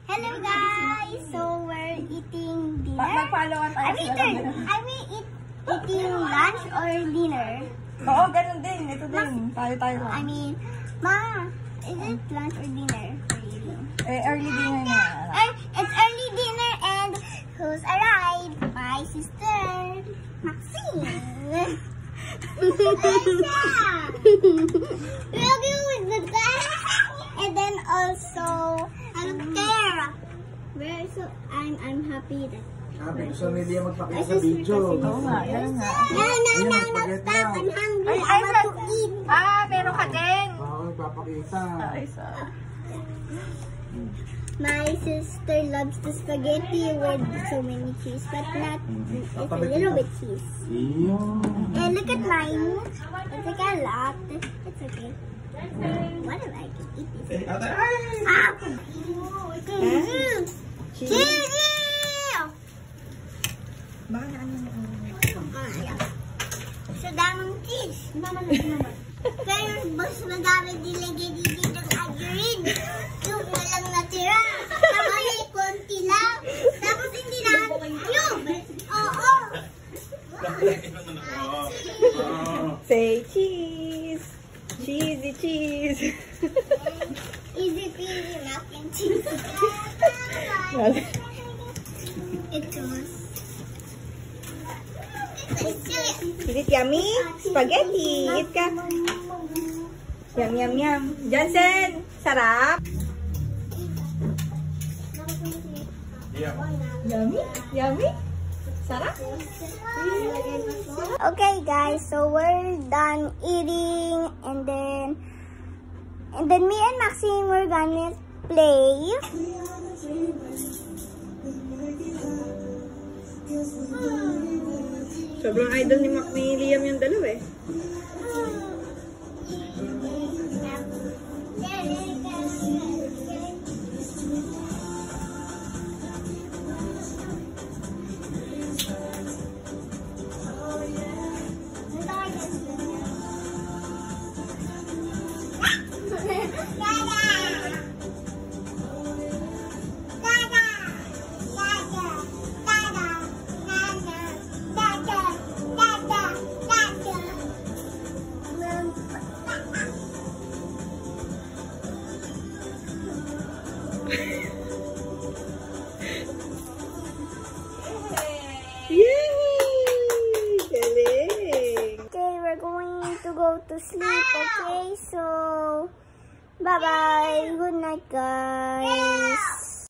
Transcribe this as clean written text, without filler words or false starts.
Hello guys! So we're eating dinner. Mag-followan tayo. I mean eating lunch or dinner? Oo, ganun din. Ito din. Tayo lang. I mean, Ma, is it lunch or dinner? Early dinner na. It's early dinner and who's arrived? My sister, Maxine. And then also, Tara. I'm happy that. Sabi ko sa media magpakita sa video. Oo nga, yan nga. No, stop. I'm hungry. I want to eat. Meron ka din. Oo, magpapakita. My sister loves the spaghetti with so many cheese, but not it's a little bit cheese. And look at mine. It's like a lot. It's okay. What do I can eat this? Cheese! Baka na ano. So daming cheese. Pero mas madami nilagay dito ng agrin. Yung walang natira. Tapos yung konti lang. Tapos hindi na cube. Oo. Say cheese. Cheesy cheese. Easy peasy mac and cheese. It goes. Is it yummy? Spaghetti. Eat ka. Yum, yum, yum. Johnson, sarap. Yummy? Yummy? Sarap? Okay guys, so we're done eating and then me and Maxine we're gonna play. Sobrang idol ni Mac ni Liam yung dalawa eh. To sleep, okay? So, bye-bye. Good night, guys.